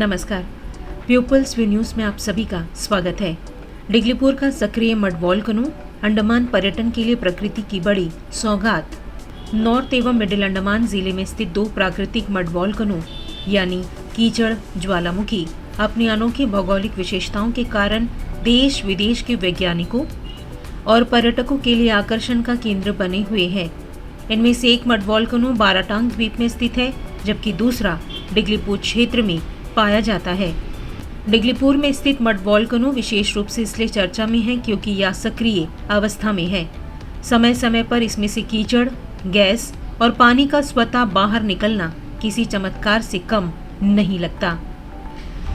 नमस्कार। Peoples view news में आप सभी का स्वागत है। डिगलीपुर का सक्रिय मड वॉल्केनो अंडमान पर्यटन के लिए प्रकृति की बड़ी सौगात। नॉर्थ एवं मिडिल अंडमान जिले में स्थित दो प्राकृतिक मड वॉल्केनो यानी कीचड़ ज्वालामुखी अपनी अनोखी भौगोलिक विशेषताओं के कारण देश विदेश के वैज्ञानिकों और पर्यटकों के लिए आकर्षण का केंद्र बने हुए हैं। इनमें से एक मड वॉल्केनो बाराटांग द्वीप में स्थित है, जबकि दूसरा डिगलीपुर क्षेत्र में पाया जाता है। डिगलीपुर में स्थित मड वॉल्केनो विशेष रूप से इसलिए चर्चा में है क्योंकि यह सक्रिय अवस्था में है। समय समय पर इसमें से कीचड़, गैस और पानी का स्वतः बाहर निकलना किसी चमत्कार से कम नहीं लगता।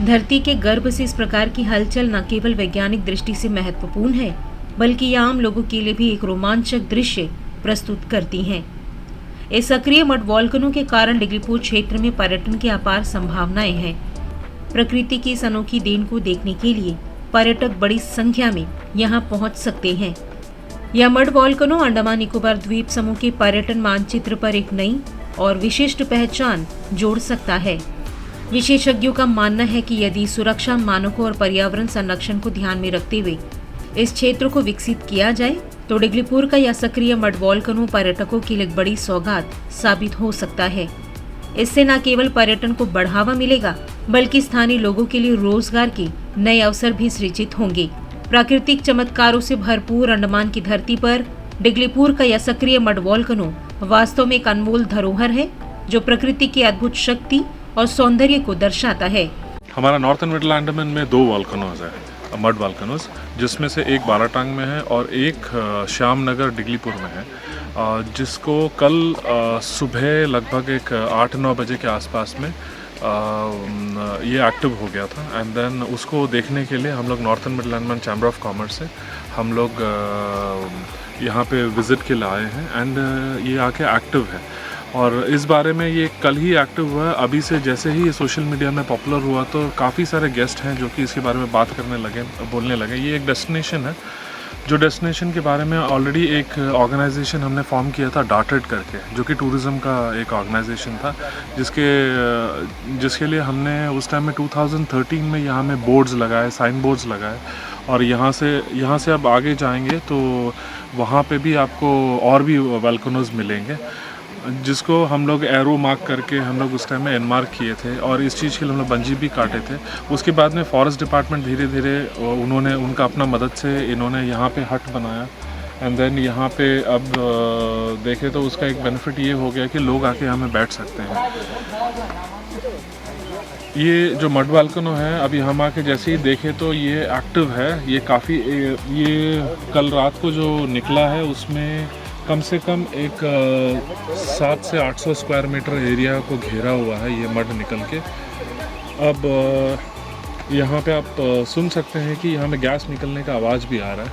धरती के गर्भ से इस प्रकार की हलचल न केवल वैज्ञानिक दृष्टि से महत्वपूर्ण है, बल्कि यह आम लोगों के लिए भी एक रोमांचक दृश्य प्रस्तुत करती हैं। इस सक्रिय मड वॉल्केनो के कारण डिगलीपुर क्षेत्र में पर्यटन की अपार संभावनाएं हैं। प्रकृति की इस अनोखी देन को देखने के लिए पर्यटक बड़ी संख्या में यहां पहुंच सकते हैं। यह मड वॉल्केनो अंडमान निकोबार द्वीप समूह के पर्यटन मानचित्र पर एक नई और विशिष्ट पहचान जोड़ सकता है। विशेषज्ञों का मानना है कि यदि सुरक्षा मानकों और पर्यावरण संरक्षण को ध्यान में रखते हुए इस क्षेत्र को विकसित किया जाए तो डिगलीपुर का यह सक्रिय मड वॉल्केनो पर्यटकों के लिए एक बड़ी सौगात साबित हो सकता है। इससे न केवल पर्यटन को बढ़ावा मिलेगा, बल्कि स्थानीय लोगों के लिए रोजगार के नए अवसर भी सृजित होंगे। प्राकृतिक चमत्कारों से भरपूर अंडमान की धरती पर डिगलीपुर का यह सक्रिय मड वॉल्केनो वास्तव में एक अनमोल धरोहर है, जो प्रकृति की अद्भुत शक्ति और सौंदर्य को दर्शाता है। हमारा नॉर्थ एंड मिडिल अंडमान में दो वॉल्केनोज है, मड वॉल्केनोज, जिसमें से एक बाराटांग में है और एक श्यामनगर डिगलीपुर में है, जिसको कल सुबह लगभग एक 8-9 बजे के आसपास में ये एक्टिव हो गया था। एंड देन उसको देखने के लिए हम लोग north and middle Andaman chamber of commerce से हम लोग यहाँ पे विज़िट के लिए आए हैं। एंड ये आके एक्टिव है और इस बारे में ये कल ही एक्टिव हुआ है। अभी से जैसे ही ये सोशल मीडिया में पॉपुलर हुआ तो काफ़ी सारे गेस्ट हैं जो कि इसके बारे में बात करने लगे, बोलने लगे। ये एक डेस्टिनेशन है, जो डेस्टिनेशन के बारे में ऑलरेडी एक ऑर्गेनाइजेशन हमने फॉर्म किया था, डार्टेड करके, जो कि टूरिज़्म का एक ऑर्गेनाइजेशन था, जिसके लिए हमने उस टाइम में 2013 में यहाँ में बोर्ड्स लगाए, साइन बोर्ड्स लगाए। और यहाँ से अब आगे जाएंगे तो वहाँ पे भी आपको और भी वॉल्केनोज मिलेंगे, जिसको हम लोग एरो मार्क करके हम लोग उस टाइम में एनमार्क किए थे और इस चीज़ के लिए हम लोग बंजी भी काटे थे। उसके बाद में फॉरेस्ट डिपार्टमेंट धीरे धीरे उन्होंने उनका अपना मदद से इन्होंने यहाँ पे हट बनाया। एंड देन यहाँ पे अब देखें तो उसका एक बेनिफिट ये हो गया कि लोग आके यहाँ में बैठ सकते हैं। ये जो मड वॉल्केनो है, अभी हम आके जैसे ही देखें तो ये एक्टिव है। ये काफ़ी, ये कल रात को जो निकला है उसमें कम से कम एक 700 से 800 स्क्वायर मीटर एरिया को घेरा हुआ है ये मड निकल के। अब यहाँ पे आप सुन सकते हैं कि यहाँ में गैस निकलने का आवाज़ भी आ रहा है।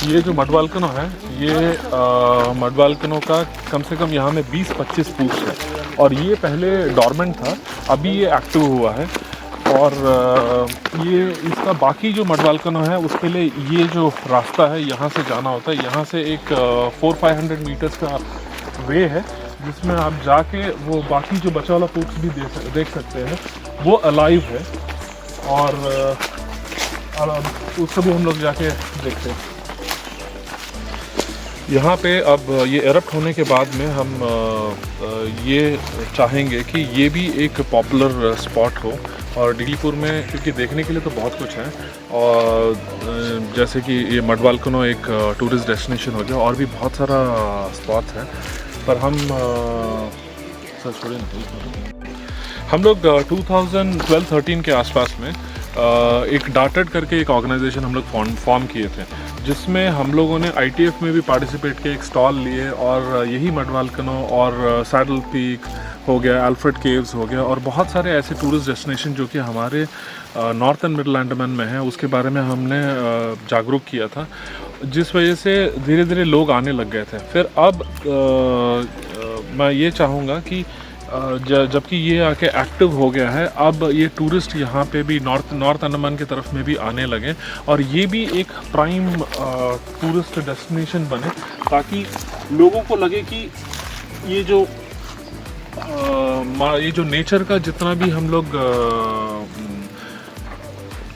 ये जो मड वॉल्केनो है, ये मड वॉल्केनो का कम से कम यहाँ में 20-25 फुट है और ये पहले डॉर्मेंट था, अभी ये एक्टिव हुआ है। और ये इसका बाकी जो मड वॉल्केनो है उसके लिए ये जो रास्ता है यहाँ से जाना होता है। यहाँ से एक 400-500 मीटर्स का वे है, जिसमें आप जाके वो बाकी जो बचा वाला फूड्स भी देख सकते हैं। वो अलाइव है और उसको भी हम लोग जाके देखते हैं। यहाँ पे अब ये एरप्ट होने के बाद में हम ये चाहेंगे कि ये भी एक पॉपुलर स्पॉट हो। और डिगलीपुर में क्योंकि देखने के लिए तो बहुत कुछ है, और जैसे कि ये मड वॉल्केनो एक टूरिस्ट डेस्टिनेशन हो गया, और भी बहुत सारा स्पॉट्स हैं। पर हम हम लोग 2012-13 के आसपास में एक डार्टेड करके एक ऑर्गेनाइजेशन हम लोग फॉर्म किए थे, जिसमें हम लोगों ने ITF में भी पार्टिसिपेट किया, एक स्टॉल लिए और यही मड वॉल्केनो और सैडल पीक हो गया, अल्फ्रेड केव्स हो गया और बहुत सारे ऐसे टूरिस्ट डेस्टिनेशन जो कि हमारे नॉर्थ एंड मिडिल अंडमान में है, उसके बारे में हमने जागरूक किया था, जिस वजह से धीरे धीरे लोग आने लग गए थे। फिर अब मैं ये चाहूँगा कि जबकि ये आके एक्टिव हो गया है, अब ये टूरिस्ट यहाँ पे भी नॉर्थ अंडमान की तरफ में भी आने लगे और ये भी एक प्राइम टूरिस्ट डेस्टिनेशन बने, ताकि लोगों को लगे कि ये जो ये जो नेचर का जितना भी हम लोग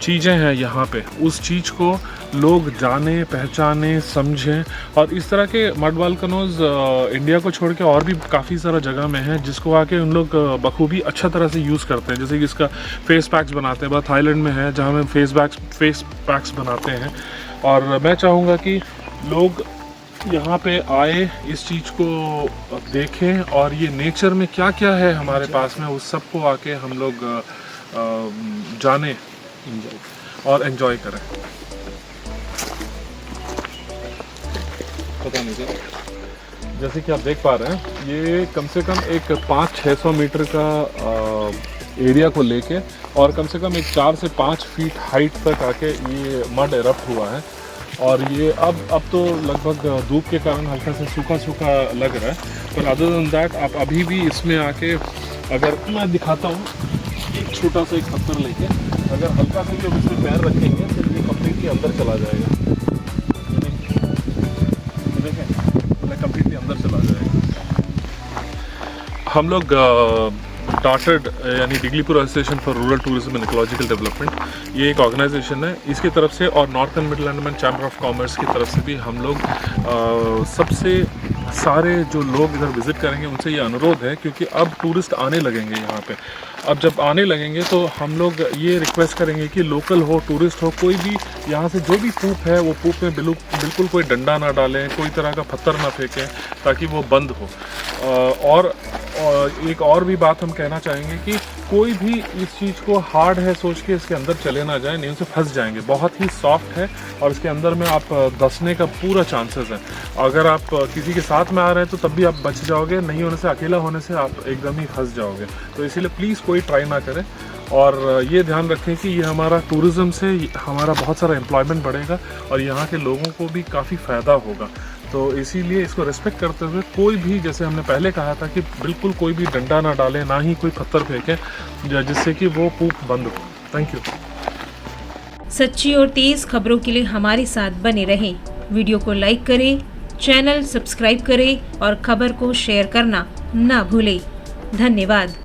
चीज़ें हैं यहाँ पे, उस चीज़ को लोग जाने, पहचाने, समझें। और इस तरह के मड वॉल्केनोज इंडिया को छोड़ के और भी काफ़ी सारा जगह में है, जिसको आके उन लोग बखूबी अच्छा तरह से यूज़ करते हैं। जैसे कि इसका फेस पैक्स बनाते हैं, थाईलैंड में है जहाँ में फेस पैक्स बनाते हैं। और मैं चाहूँगा कि लोग यहाँ पे आए, इस चीज़ को देखें, और ये नेचर में क्या क्या है हमारे पास में, उस सब को आके हम लोग जाने और एंजॉय करें। पता नहीं सर, जैसे कि आप देख पा रहे हैं, ये कम से कम एक 500-600 मीटर का एरिया को लेके, और कम से कम एक 4 से 5 फीट हाइट तक आके ये मड एरप्ट हुआ है। और ये अब तो लगभग धूप के कारण हल्का से सूखा लग रहा है, पर अदर देन दैट आप अभी भी इसमें आके, अगर मैं दिखाता हूँ एक छोटा सा एक पत्थर लेके, अगर हल्का से भी इसमें पैर रखेंगे तो ये कम्प्लीटली अंदर चला जाएगा। देखें, कम्प्लीटली अंदर चला जाएगा। हम लोग डार्टेड यानी Diglipur association for rural tourism and ecological development, ये एक ऑर्गेनाइजेशन है, इसकी तरफ से, और northern middle Andaman chamber of commerce की तरफ से भी हम लोग सबसे सारे जो लोग इधर विज़िट करेंगे उनसे ये अनुरोध है, क्योंकि अब टूरिस्ट आने लगेंगे यहाँ पे। अब जब आने लगेंगे तो हम लोग ये रिक्वेस्ट करेंगे कि लोकल हो, टूरिस्ट हो, कोई भी यहाँ से जो भी पूप है वो पूप में बिल्कुल कोई डंडा ना डालें, कोई तरह का पत्थर ना फेंकें, ताकि वो बंद हो। और एक और भी बात हम कहना चाहेंगे कि कोई भी इस चीज़ को हार्ड है सोच के इसके अंदर चले ना जाए, नहीं उसे फंस जाएंगे। बहुत ही सॉफ्ट है और इसके अंदर में आप धंसने का पूरा चांसेस है। अगर आप किसी के साथ में आ रहे हैं तो तब भी आप बच जाओगे, नहीं होने से, अकेला होने से आप एकदम ही फंस जाओगे। तो इसीलिए प्लीज़ कोई ट्राई ना करें, और ये ध्यान रखें कि ये हमारा टूरिज़्म से हमारा बहुत सारा एम्प्लॉयमेंट बढ़ेगा और यहाँ के लोगों को भी काफ़ी फ़ायदा होगा। तो इसीलिए इसको रिस्पेक्ट करते हुए कोई भी, जैसे हमने पहले कहा था, कि बिल्कुल कोई भी डंडा ना डाले, ना ही कोई पत्थर फेंके, जिससे कि वो पूप बंद हो। Thank you. सच्ची और तेज़ खबरों के लिए हमारे साथ बने रहें। वीडियो को लाइक करें, चैनल सब्सक्राइब करें और खबर को शेयर करना ना भूलें। धन्यवाद।